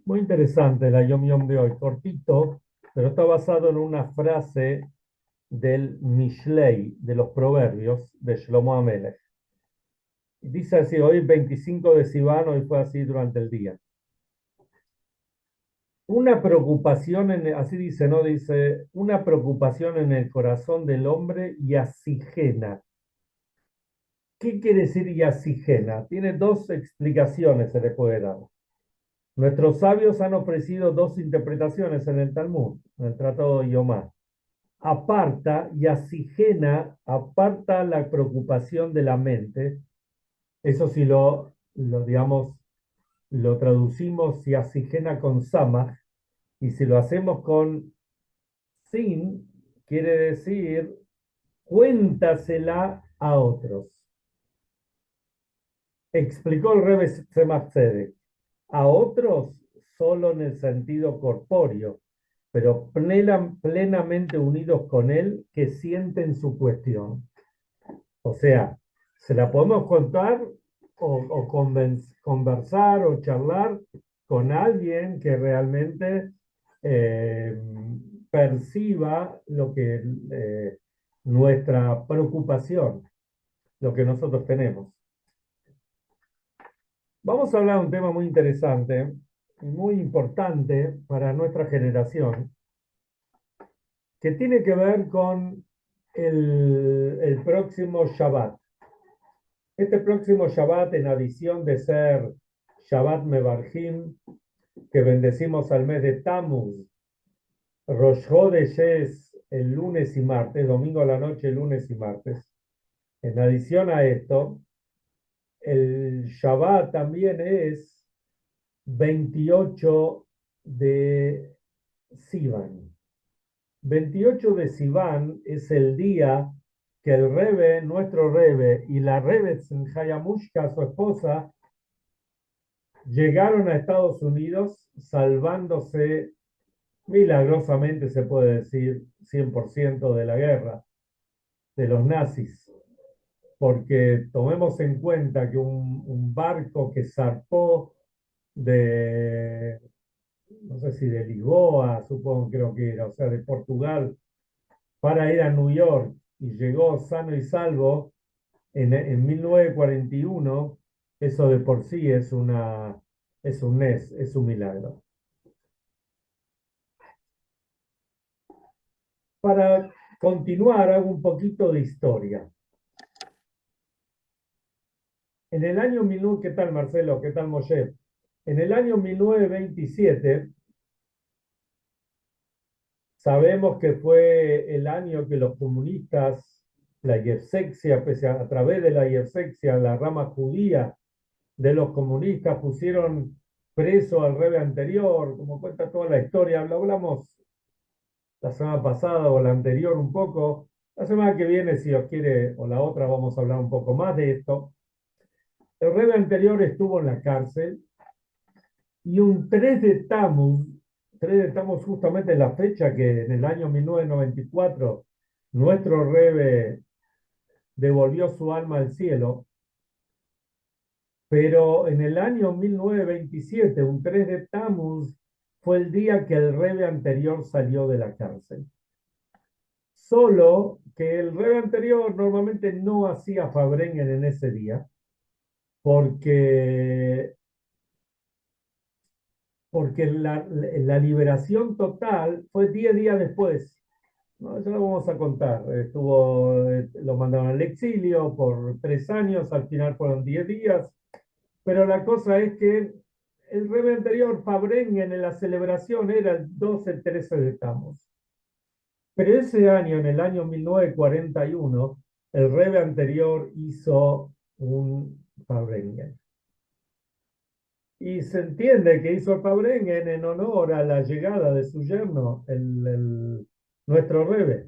Muy interesante la Yom Yom de hoy, cortito, pero está basado en una frase del Mishlei, de los Proverbios, de Shlomo Amelech. Dice así, hoy 25 de Sivan, hoy fue así durante el día. Una preocupación, así dice, ¿no? Dice, una preocupación en el corazón del hombre y asigena. ¿Qué quiere decir y asigena? Tiene dos explicaciones, se le puede dar. Nuestros sabios han ofrecido dos interpretaciones en el Talmud, en el Tratado de Yomá. Aparta y asigena, aparta la preocupación de la mente. Eso si digamos, lo traducimos si asigena con sama, y si lo hacemos con sin, quiere decir cuéntasela a otros. Explicó el Rebbe Tzemach Tzedek. A otros solo en el sentido corpóreo, pero plenamente unidos con él, que sienten su cuestión. O sea, se la podemos contar o conversar o charlar con alguien que realmente eh, perciba lo que nuestra preocupación, lo que nosotros tenemos. Vamos a hablar de un tema muy interesante y muy importante para nuestra generación, que tiene que ver con el próximo Shabbat. Este próximo Shabbat, en adición de ser Shabbat Mevarjim, que bendecimos al mes de Tammuz, Rosh Hodesh es el lunes y martes, domingo a la noche, lunes y martes. En adición a esto, el Shabbat también es 28 de Sivan. 28 de Sivan es el día que el Rebbe, nuestro Rebbe, y la Rebbe Hayamushka, su esposa, llegaron a Estados Unidos salvándose milagrosamente, se puede decir, 100% de la guerra, de los nazis, porque tomemos en cuenta que un barco que zarpó de, no sé si de Lisboa, supongo, creo que era, o sea, de Portugal, para ir a New York y llegó sano y salvo en 1941, eso de por sí es un milagro. Para continuar, hago un poquito de historia. En el año 19, ¿qué tal Marcelo? ¿Qué tal Moshe? En el año 1927, sabemos que fue el año que los comunistas, la Yevsexia, a través de la Yevsexia, la rama judía de los comunistas, pusieron preso al rebe anterior, como cuenta toda la historia. Lo hablamos la semana pasada o la anterior un poco. La semana que viene, si os quiere, o la otra, vamos a hablar un poco más de esto. El rebe anterior estuvo en la cárcel y un 3 de Tammuz justamente la fecha que en el año 1994 nuestro rebe devolvió su alma al cielo, pero en el año 1927, un 3 de Tammuz, fue el día que el rebe anterior salió de la cárcel. Solo que el rebe anterior normalmente no hacía Fabrengen en ese día, porque porque la liberación total fue 10 días después. ¿No? Eso lo vamos a contar. Lo mandaron al exilio por 3 años, al final fueron 10 días, pero la cosa es que el rebe anterior, Fabrengen, en la celebración era el 12, el 13 de Tammuz. Pero ese año, en el año 1941, el rebe anterior hizo un Fabrengen. Y se entiende que hizo el Fabrengen en honor a la llegada de su yerno, nuestro Rebe.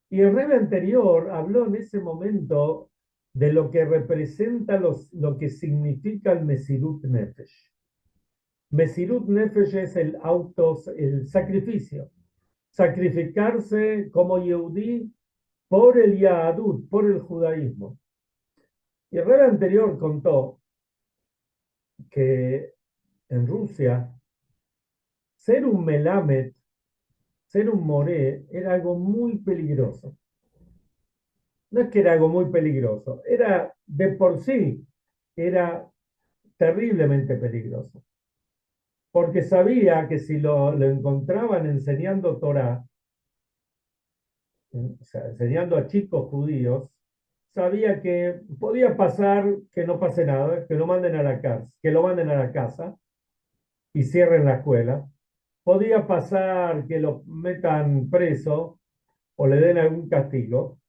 Y el Rebe anterior habló en ese momento de lo que representa lo que significa el Mesirut Nefesh. Mesirut Nefesh es el sacrificio. Sacrificarse como Yehudí por el Yahadut, por el judaísmo. Y el Rebe anterior contó que en Rusia, ser un Melamed, ser un Moré, era algo muy peligroso. No es que era algo muy peligroso, era de por sí, era terriblemente peligroso. Porque sabía que si lo encontraban enseñando Torah, o sea, enseñando a chicos judíos, sabía que podía pasar que no pase nada, que lo manden a la casa, que lo manden a la casa y cierren la escuela. Podía pasar que lo metan preso o le den algún castigo.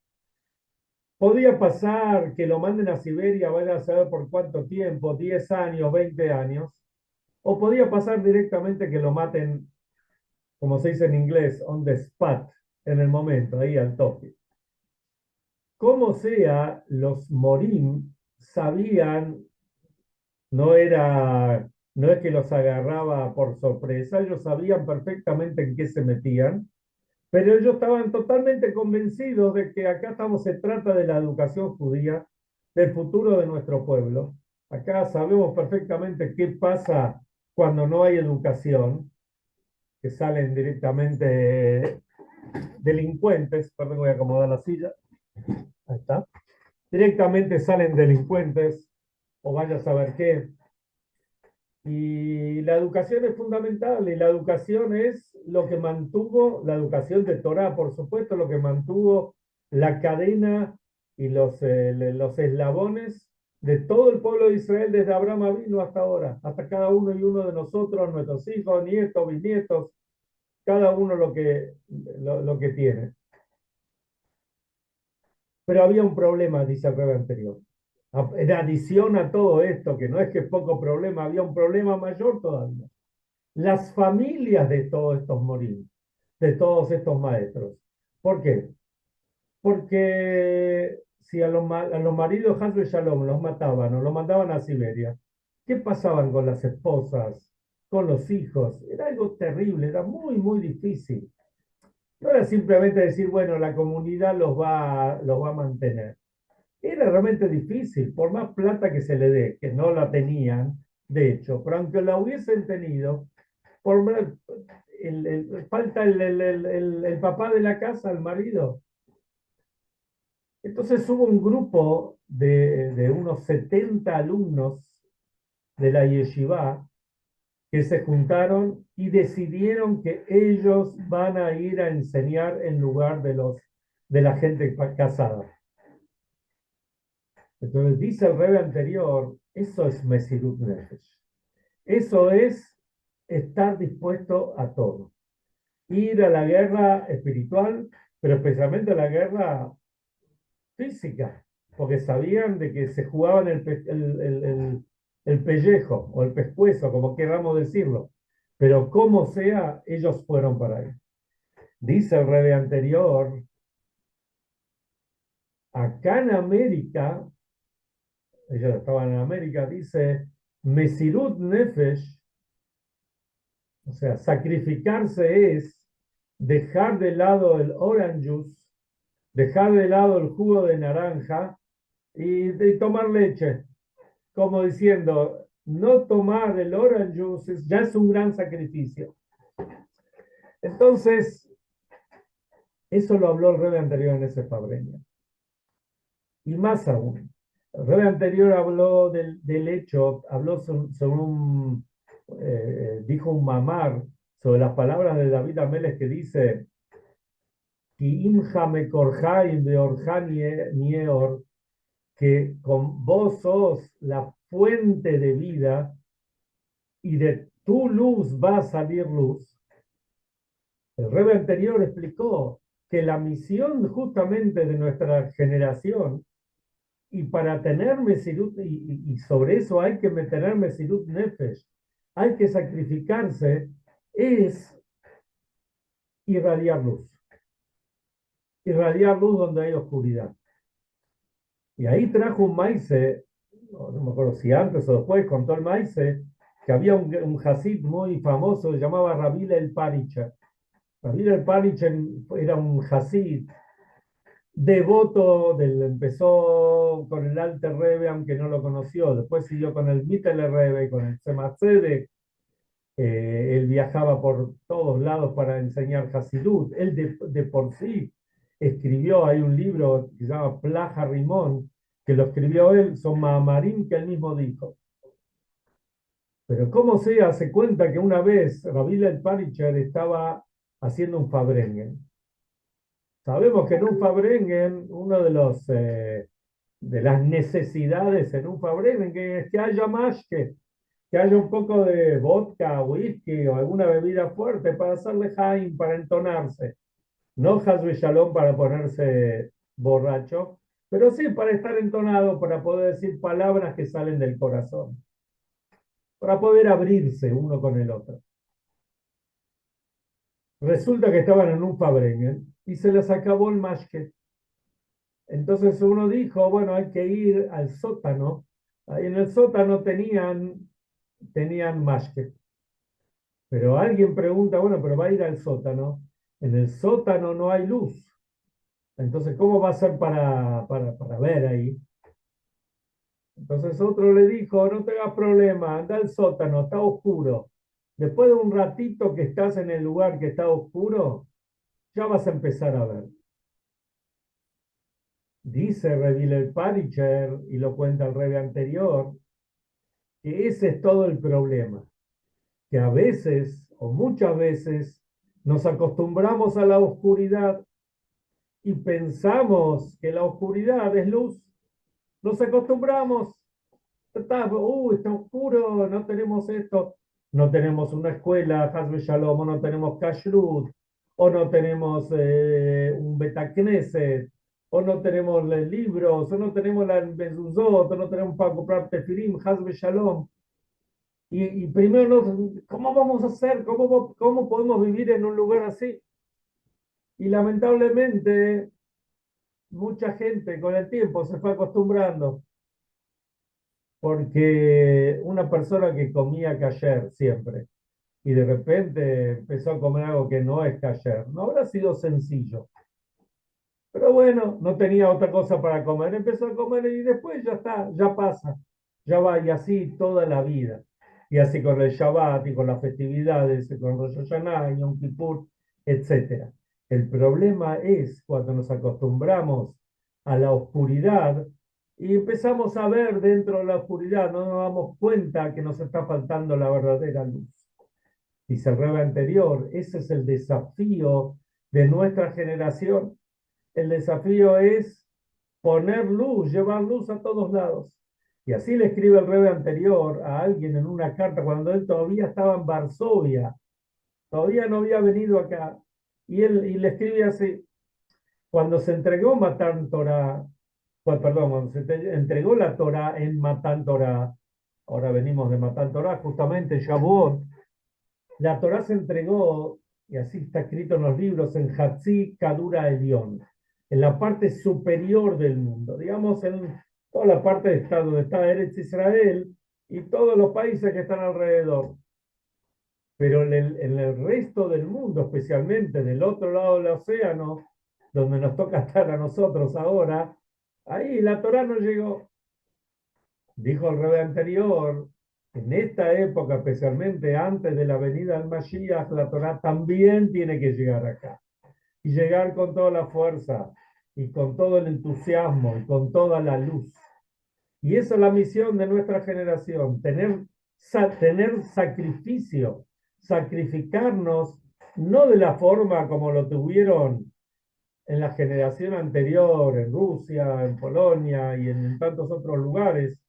Podía pasar que lo manden a Siberia, vaya a saber por cuánto tiempo, 10 años, 20 años. O podía pasar directamente que lo maten, como se dice en inglés, on the spot, en el momento, ahí al toque. Como sea, los Morim sabían, no era, no es que los agarraba por sorpresa, ellos sabían perfectamente en qué se metían, pero ellos estaban totalmente convencidos de que acá estamos, se trata de la educación judía, del futuro de nuestro pueblo. Acá sabemos perfectamente qué pasa cuando no hay educación, que salen directamente delincuentes, perdón, voy a acomodar la silla, ahí está, directamente salen delincuentes, o vaya a saber qué. Y la educación es fundamental, y la educación es lo que mantuvo, la educación de Torah, por supuesto, lo que mantuvo la cadena y los eslabones de todo el pueblo de Israel desde Abraham Avinu hasta ahora, hasta cada uno y uno de nosotros, nuestros hijos, nietos, bisnietos, cada uno lo que tiene. Pero había un problema, dice el rebe anterior. En adición a todo esto, que no es que poco problema, había un problema mayor todavía. Las familias de todos estos morín, de todos estos maestros. ¿Por qué? Porque si a los maridos Hasbe Shalom los mataban o los mandaban a Siberia, ¿qué pasaban con las esposas, con los hijos? Era algo terrible, era muy, muy difícil. No era simplemente decir, bueno, la comunidad los va a mantener. Era realmente difícil, por más plata que se le dé, que no la tenían, de hecho, pero aunque la hubiesen tenido, por falta el papá de la casa, el marido. Entonces hubo un grupo de unos 70 alumnos de la yeshiva que se juntaron y decidieron que ellos van a ir a enseñar en lugar de la gente casada. Entonces dice el rebe anterior, eso es Mesirut Nefesh. Eso es estar dispuesto a todo. Ir a la guerra espiritual, pero especialmente a la guerra física, porque sabían de que se jugaban el pellejo o el pescuezo, como queramos decirlo. Pero como sea, ellos fueron para ahí. Dice el rebe anterior, acá en América, ellos estaban en América, dice, Mesirut Nefesh, o sea, sacrificarse es dejar de lado el orange juice, dejar de lado el jugo de naranja y tomar leche, como diciendo, no tomar el orange juice ya es un gran sacrificio. Entonces, eso lo habló el rebe anterior en ese Fabreña. Y más aún, el rebe anterior habló del hecho, habló sobre dijo un mamar sobre las palabras de David Ameles que dice, que con vos sos la fuente de vida y de tu luz va a salir luz. El rebe anterior explicó que la misión justamente de nuestra generación, y para tener Mesirut, y sobre eso hay que tener Mesirut Nefesh, hay que sacrificarse, es irradiar luz. Irradiar luz donde hay oscuridad. Y ahí trajo un maíz, no me acuerdo si antes o después, contó el maíz, que había un Hasid muy famoso, se llamaba Rabila el Paricha. Rabila el Paricha era un Hasid devoto, empezó con el Alter Rebbe, aunque no lo conoció, después siguió con el Mittel Rebbe y con el Tzemach Tzedek, Él viajaba por todos lados para enseñar Hasidut. Él de por sí escribió, hay un libro que se llama Plaja Rimón, que lo escribió él, son Maamarim que él mismo dijo. Pero como sea, se cuenta que una vez Rabbi el Paricher estaba haciendo un Fabrengen. Sabemos que en un Fabrengen, uno de las necesidades en un Fabrengen es que haya más que haya un poco de vodka, whisky o alguna bebida fuerte para hacerle jaim, para entonarse. No Hazbe Shalom para ponerse borracho, pero sí para estar entonado, para poder decir palabras que salen del corazón, para poder abrirse uno con el otro. Resulta que estaban en un Fabrengen y se les acabó el mashke. Entonces uno dijo, bueno, hay que ir al sótano. Ahí en el sótano tenían mashke. Pero alguien pregunta, bueno, pero va a ir al sótano. En el sótano no hay luz. Entonces, ¿cómo va a ser para ver ahí? Entonces otro le dijo, no tengas problema, anda al sótano, está oscuro. Después de un ratito que estás en el lugar que está oscuro, ya vas a empezar a ver. Dice Rebbe Paricher, y lo cuenta el Rebbe anterior, que ese es todo el problema, que a veces, o muchas veces, nos acostumbramos a la oscuridad y pensamos que la oscuridad es luz. Nos acostumbramos, está oscuro, no tenemos esto, no tenemos una escuela, Hasbe Shalom, o no tenemos Kashrut, o no tenemos un Betacneset, o no tenemos libros, o no tenemos la Mezuzot, o no tenemos para comprar Tefilim, Hasbe Shalom. Y primero, ¿cómo vamos a hacer? ¿Cómo podemos vivir en un lugar así? Y lamentablemente, mucha gente con el tiempo se fue acostumbrando, porque una persona que comía kasher siempre y de repente empezó a comer algo que no es kasher, no habrá sido sencillo. Pero bueno, no tenía otra cosa para comer, empezó a comer y después ya está, ya pasa, ya va, y así toda la vida. Y así con el Shabbat y con las festividades, y con Rosh Hashanah, y Yom Kippur, etc. El problema es cuando nos acostumbramos a la oscuridad y empezamos a ver dentro de la oscuridad, no nos damos cuenta que nos está faltando la verdadera luz. Dice el Rebbe anterior, ese es el desafío de nuestra generación. El desafío es poner luz, llevar luz a todos lados. Y así le escribe el Rebbe anterior a alguien en una carta cuando él todavía estaba en Varsovia, todavía no había venido acá. Y le escribe así, cuando se entregó Matan Torah, pues, perdón, cuando entregó la Torah en Matan Torah, ahora venimos de Matan Torah, justamente Shavuot, la Torah se entregó, y así está escrito en los libros, en Hatzi Kadura Elión, en la parte superior del mundo, digamos en toda la parte de Estado, donde está Eretz Israel y todos los países que están alrededor. Pero en el resto del mundo, especialmente del otro lado del océano, donde nos toca estar a nosotros ahora, ahí la Torah no llegó. Dijo el Rebbe anterior, en esta época, especialmente antes de la venida del Mashiach, la Torah también tiene que llegar acá. Y llegar con toda la fuerza, y con todo el entusiasmo, y con toda la luz. Y esa es la misión de nuestra generación, tener sacrificio, sacrificarnos, no de la forma como lo tuvieron en la generación anterior, en Rusia, en Polonia y en tantos otros lugares,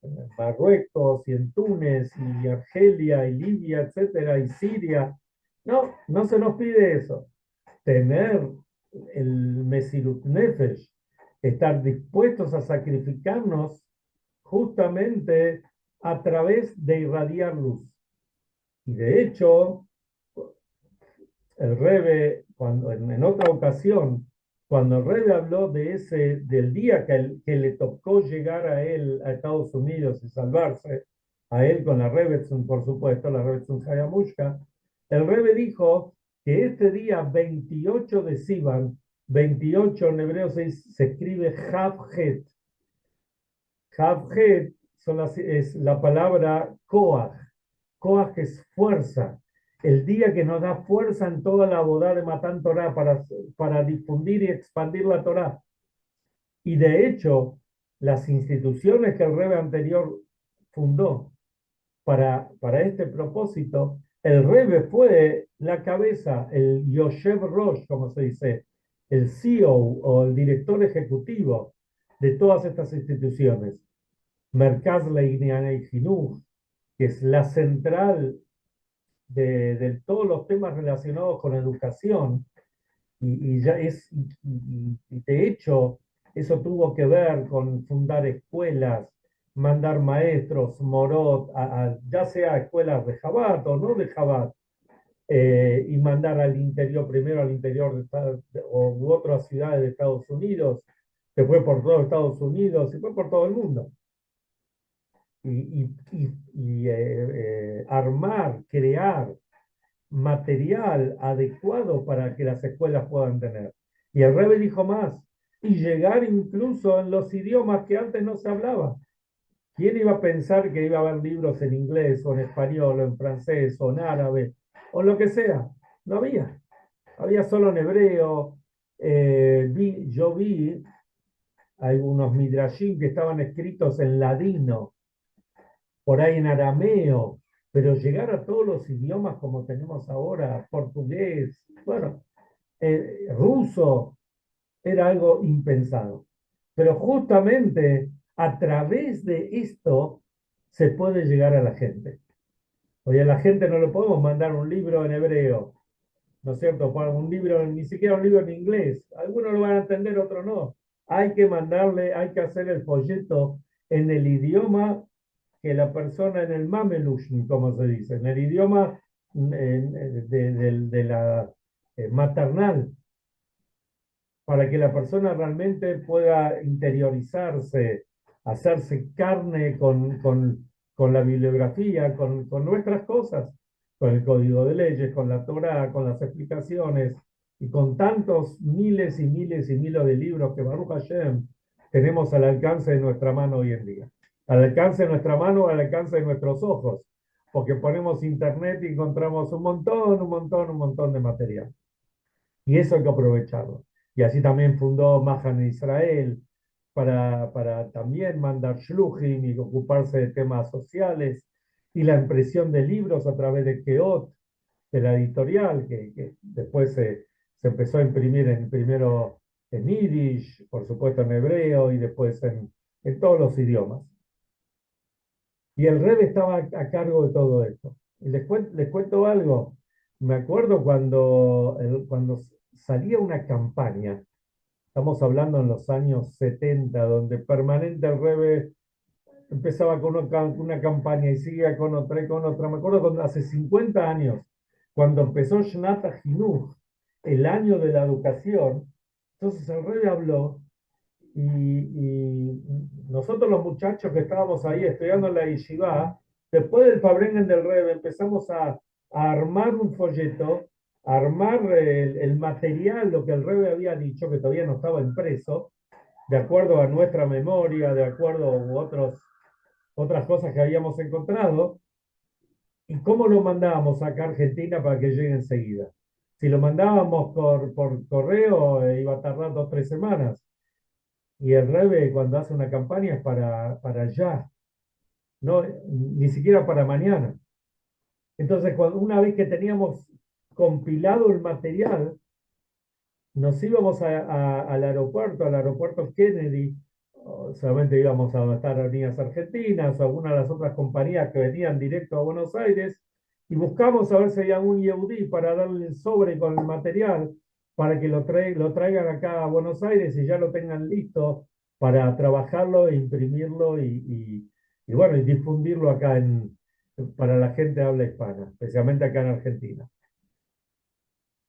en Marruecos y en Túnez y Argelia y Libia, etcétera, y Siria. No, no se nos pide eso. Tener el Mesirut Nefesh, estar dispuestos a sacrificarnos justamente a través de irradiar luz. Y de hecho, el Rebbe, cuando, en otra ocasión, cuando el Rebbe habló del día que le tocó llegar a él a Estados Unidos y salvarse, a él con la Rebbetzin, por supuesto, la Rebbetzin Hayamushka, el Rebbe dijo que este día 28 de Sivan, 28 en hebreo se escribe Havhet. Havhet es la palabra Koach. Koach es fuerza. El día que nos da fuerza en toda la boda de Matan Torah para difundir y expandir la Torah. Y de hecho, las instituciones que el Rebbe anterior fundó para este propósito, el Rebbe fue la cabeza, el Yoshev Rosh, como se dice, el CEO o el director ejecutivo de todas estas instituciones. Merkaz Leinianei Jinuj, que es la central de todos los temas relacionados con educación, ya y de hecho, eso tuvo que ver con fundar escuelas, mandar maestros, morot, ya sea escuelas de Jabat o no de Jabat, y mandar al interior, primero al interior u otras ciudades de Estados Unidos, se fue por todo Estados Unidos, se fue por todo el mundo. Armar, crear material adecuado para que las escuelas puedan tener. Y el Rebbe dijo más, y llegar incluso en los idiomas que antes no se hablaba. ¿Quién iba a pensar que iba a haber libros en inglés o en español o en francés o en árabe o lo que sea? No había. Había solo en hebreo. Yo vi algunos midrashim que estaban escritos en ladino, por ahí en arameo, pero llegar a todos los idiomas como tenemos ahora, portugués, bueno, ruso, era algo impensado. Pero justamente a través de esto se puede llegar a la gente. Oye, a la gente no le podemos mandar un libro en hebreo, ¿no es cierto? Un libro, ni siquiera un libro en inglés. Algunos lo van a entender, otros no. Hay que mandarle, hay que hacer el folleto en el idioma que la persona, en el mamelushni, como se dice, en el idioma de la maternal, para que la persona realmente pueda interiorizarse, hacerse carne con la bibliografía, con nuestras cosas, con el código de leyes, con la Torah, con las explicaciones y con tantos miles y miles y miles de libros que Baruch Hashem tenemos al alcance de nuestra mano hoy en día. Al alcance de nuestra mano, al alcance de nuestros ojos, porque ponemos internet y encontramos un montón de material. Y eso hay que aprovecharlo. Y así también fundó Mahan Israel para también mandar shluchim y ocuparse de temas sociales y la impresión de libros a través de Keot, de la editorial, que después se empezó a imprimir primero en Yiddish, por supuesto en hebreo y después en todos los idiomas. Y el Rebbe estaba a cargo de todo esto. Y les cuento algo. Me acuerdo cuando salía una campaña, estamos hablando en los años 70, donde permanente el Rebbe empezaba con una campaña y seguía con otra y con otra. Me acuerdo cuando hace 50 años, cuando empezó Shnat Hinuch, el año de la educación, entonces el Rebbe habló y nosotros los muchachos que estábamos ahí estudiando en la yeshiva, después del Fabrengen del Rebbe, empezamos a armar un folleto, a armar el material, lo que el Rebbe había dicho, que todavía no estaba impreso, de acuerdo a nuestra memoria, de acuerdo a otras cosas que habíamos encontrado, y cómo lo mandábamos acá a Argentina para que llegue enseguida. Si lo mandábamos por correo, iba a tardar 2 o 3 semanas. Y el Rebbe cuando hace una campaña es para ya, no, ni siquiera para mañana. Entonces, una vez que teníamos compilado el material, nos íbamos al aeropuerto Kennedy, solamente íbamos a donde están Aerolíneas Argentinas o algunas de las otras compañías que venían directo a Buenos Aires, y buscamos a ver si había un Yehudí para darle el sobre con el material, para que lo traigan acá a Buenos Aires y ya lo tengan listo para trabajarlo e imprimirlo y bueno, y difundirlo acá para la gente de habla hispana, especialmente acá en Argentina.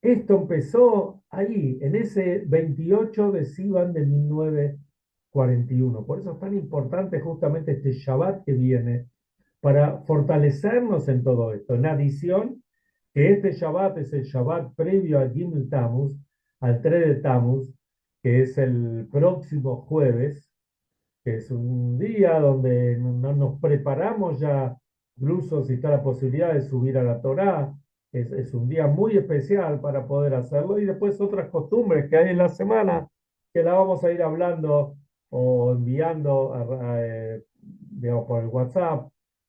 Esto empezó ahí, en ese 28 de Sivan de 1941. Por eso es tan importante justamente este Shabbat que viene, para fortalecernos en todo esto. En adición, que este Shabbat es el Shabbat previo al Gimel Tammuz, al 3 de Tammuz, que es el próximo jueves, que es un día donde nos preparamos ya incluso si está la posibilidad de subir a la Torá, es un día muy especial para poder hacerlo. Y después otras costumbres que hay en la semana, que la vamos a ir hablando o enviando digamos, por el WhatsApp,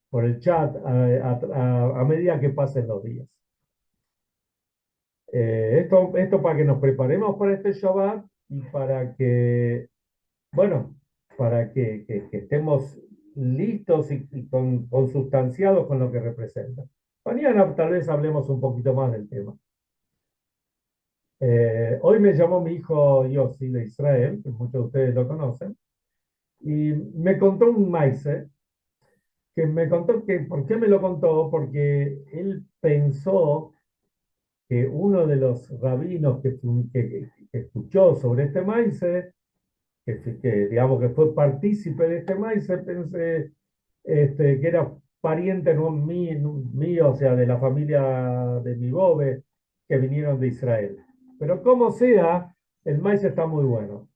por el chat, a medida que pasen los días. Esto para que nos preparemos para este Shabbat y para que, bueno, para que estemos listos y consustanciados con lo que representa. Mañana tal vez hablemos un poquito más del tema. Hoy me llamó mi hijo Yossi de Israel, que muchos de ustedes lo conocen, y me contó un maíz, que me contó que, ¿por qué me lo contó? Porque él pensó que uno de los rabinos que escuchó sobre este maíz, digamos que fue partícipe de este maíz, pensé que era pariente no, mío, o sea, de la familia de mi bobe, que vinieron de Israel. Pero como sea, el maíz está muy bueno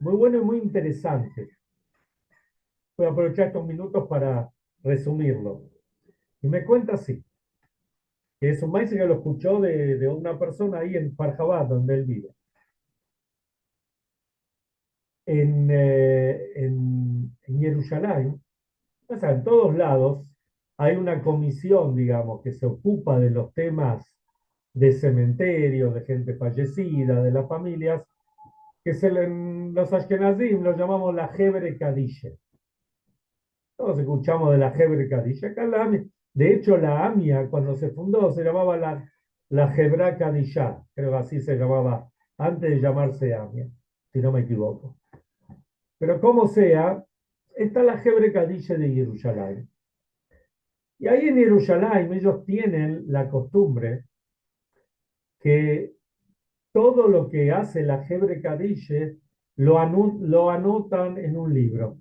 y muy interesante. Voy a aprovechar estos minutos para resumirlo. Y me cuenta así, que es un maíz que lo escuchó de una persona ahí en Farjabad, donde él vive. En Jerusalén, o sea, en todos lados, hay una comisión, digamos, que se ocupa de los temas de cementerio, de gente fallecida, de las familias, los Ashkenazim los llamamos la Hebre Kadishe. Todos escuchamos de la Hebre Kadishe. Acá de hecho, la AMIA, cuando se fundó, se llamaba la Hebra Kadishá, creo que así se llamaba, antes de llamarse AMIA, si no me equivoco. Pero como sea, está la Hebre Kadishe de Jerusalén. Y ahí en Jerusalén ellos tienen la costumbre que todo lo que hace la Hebre Kadishe lo anotan en un libro.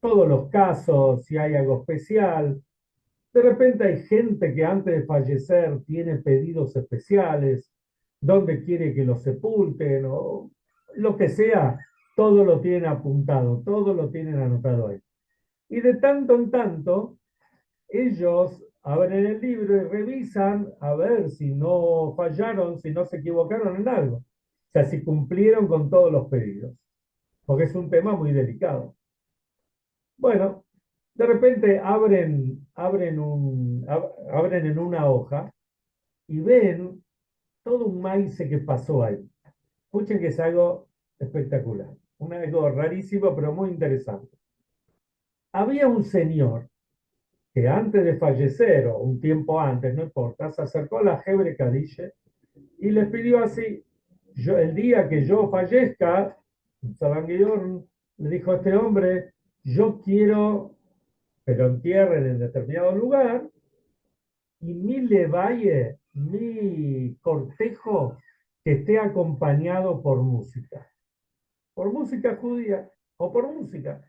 Todos los casos, si hay algo especial. De repente hay gente que antes de fallecer tiene pedidos especiales, donde quiere que lo sepulten o lo que sea, todo lo tienen apuntado, todo lo tienen anotado ahí. Y de tanto en tanto, ellos abren el libro y revisan a ver si no fallaron, si no se equivocaron en algo. O sea, si cumplieron con todos los pedidos, porque es un tema muy delicado. Bueno, de repente abren en una hoja y ven todo un maíz que pasó ahí. Escuchen que es algo espectacular, algo rarísimo, pero muy interesante. Había un señor que antes de fallecer, o un tiempo antes, no importa, se acercó a la Hebre Kadishe y les pidió así, el día que yo fallezca, Sabanguillón le dijo a este hombre, yo quiero que lo entierren en determinado lugar y mi levalle, mi cortejo, que esté acompañado por música judía o por música.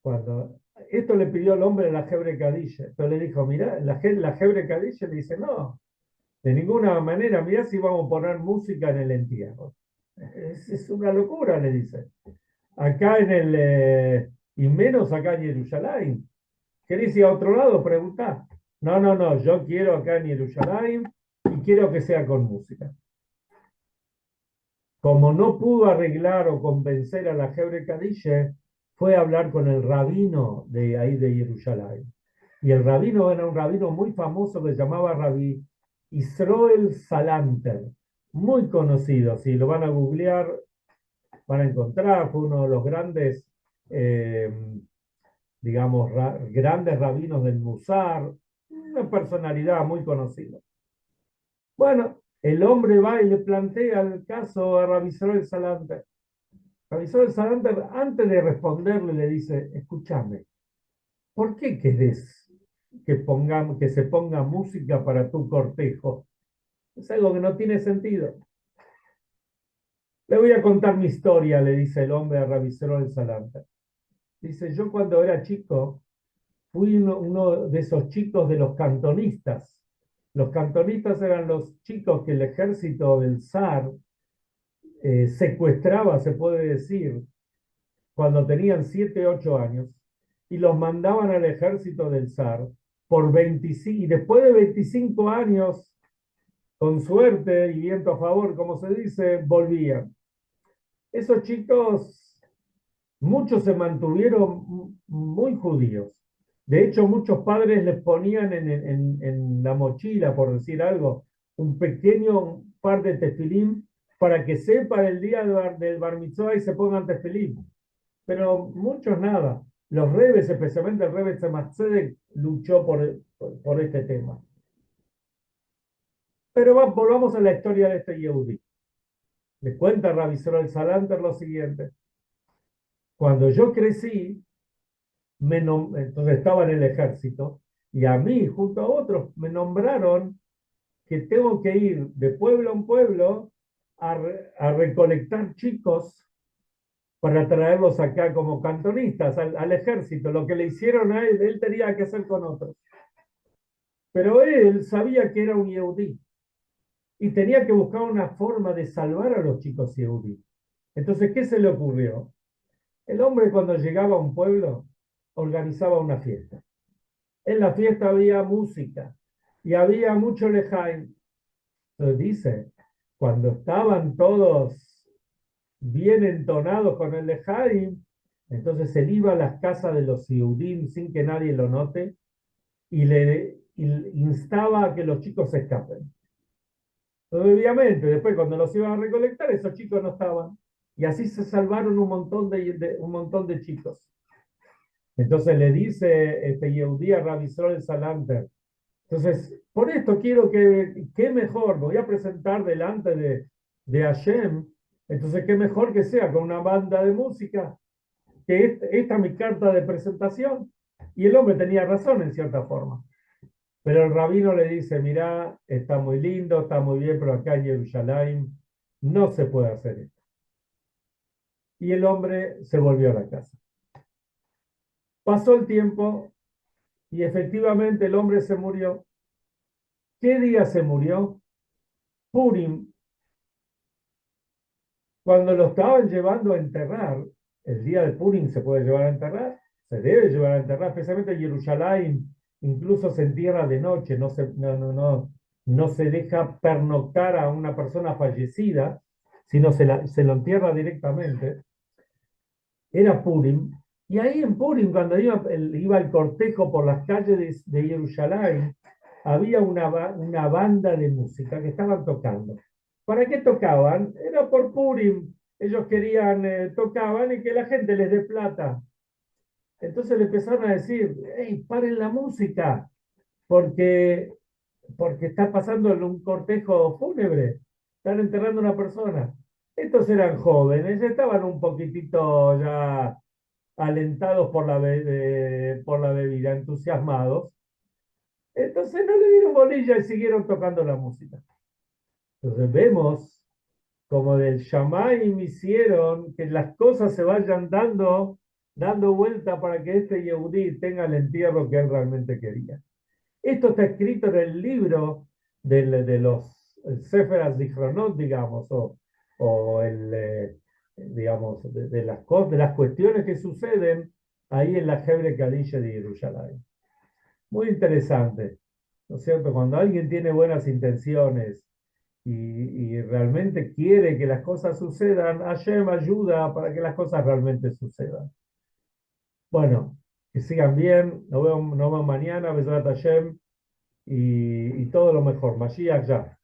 Cuando esto le pidió el hombre a la Hebre Kadishe, pero le dijo, mira, la Hebre Kadishe le dice, no, de ninguna manera, mira si vamos a poner música en el entierro. Es una locura, le dice. Acá y menos acá en Jerusalén. ¿Querés ir a otro lado? Preguntá. No, no, no, yo quiero acá en Jerusalén y quiero que sea con música. Como no pudo arreglar o convencer a la Hebre Kadishe, fue a hablar con el rabino de ahí de Jerusalén. Y el rabino era un rabino muy famoso que se llamaba Rabí Israel Salanter, muy conocido. Si lo van a googlear, van a encontrar, fue uno de los grandes, eh, digamos, grandes rabinos del Musar, una personalidad muy conocida. Bueno, el hombre va y le plantea el caso a Rabí Israel Salanter. Rabisol Salanter, antes de responderle, le dice, escúchame, ¿por qué querés que se ponga música para tu cortejo? Es algo que no tiene sentido. Le voy a contar mi historia, le dice el hombre a Rabisol Salanter. Dice, yo cuando era chico, fui uno de esos chicos de los cantonistas. Los cantonistas eran los chicos que el ejército del zar secuestraba, se puede decir, cuando tenían 7, 8 años, y los mandaban al ejército del zar por 25, y después de 25 años, con suerte y viento a favor, como se dice, volvían. Esos chicos, muchos se mantuvieron muy judíos. De hecho, muchos padres les ponían en la mochila, por decir algo, un pequeño par de tefilín para que sepan el día del bar mitzvah y se pongan tefilín. Pero muchos nada. Los rebes, especialmente el rebe Tzemach Tzedek, luchó por este tema. Pero volvamos a la historia de este Yehudi. Le cuenta Rabbi Israel Salanter lo siguiente. Cuando yo crecí, entonces estaba en el ejército, y a mí, junto a otros, me nombraron que tengo que ir de pueblo en pueblo a recolectar chicos para traerlos acá como cantonistas al ejército. Lo que le hicieron a él tenía que hacer con otros. Pero él sabía que era un yehudí y tenía que buscar una forma de salvar a los chicos yehudí. Entonces, ¿qué se le ocurrió? El hombre cuando llegaba a un pueblo organizaba una fiesta. En la fiesta había música y había mucho lejaim. Entonces dice, cuando estaban todos bien entonados con el lejaim, entonces él iba a las casas de los Yehudim sin que nadie lo note y instaba a que los chicos se escapen. Obviamente, después cuando los iban a recolectar, esos chicos no estaban. Y así se salvaron un montón de chicos. Entonces le dice este Yehudí a Rabbi Israel Salanter. Entonces, por esto quiero qué mejor, me voy a presentar delante de Hashem. Entonces, qué mejor que sea con una banda de música, que esta es mi carta de presentación. Y el hombre tenía razón en cierta forma. Pero el rabino le dice, mirá, está muy lindo, está muy bien, pero acá en Jerusalén no se puede hacer esto. Y el hombre se volvió a la casa. Pasó el tiempo y efectivamente el hombre se murió. ¿Qué día se murió? Purim. Cuando lo estaban llevando a enterrar, el día de Purim se puede llevar a enterrar, se debe llevar a enterrar, especialmente en Jerusalén, incluso se entierra de noche, no se deja pernoctar a una persona fallecida, sino se lo entierra directamente. Era Purim, y ahí en Purim, cuando iba el cortejo por las calles de Jerusalén, había una banda de música que estaban tocando. ¿Para qué tocaban? Era por Purim. Ellos querían, tocaban y que la gente les dé plata. Entonces le empezaron a decir, hey, paren la música, porque, porque está pasando en un cortejo fúnebre. Están enterrando a una persona. Estos eran jóvenes, estaban un poquitito ya alentados por la bebida, entusiasmados. Entonces no le dieron bolilla y siguieron tocando la música. Entonces vemos como del Shammai hicieron que las cosas se vayan dando vuelta para que este Yehudí tenga el entierro que él realmente quería. Esto está escrito en el libro de los Sefer Zichronot, digamos, o digamos, de las cuestiones que suceden ahí en la Hebre Kadisha de Jerusalén. Muy interesante, ¿no es cierto? Cuando alguien tiene buenas intenciones y realmente quiere que las cosas sucedan, Hashem ayuda para que las cosas realmente sucedan. Bueno, que sigan bien, nos vemos mañana, Besrat Hashem, y todo lo mejor. Mashiach ya.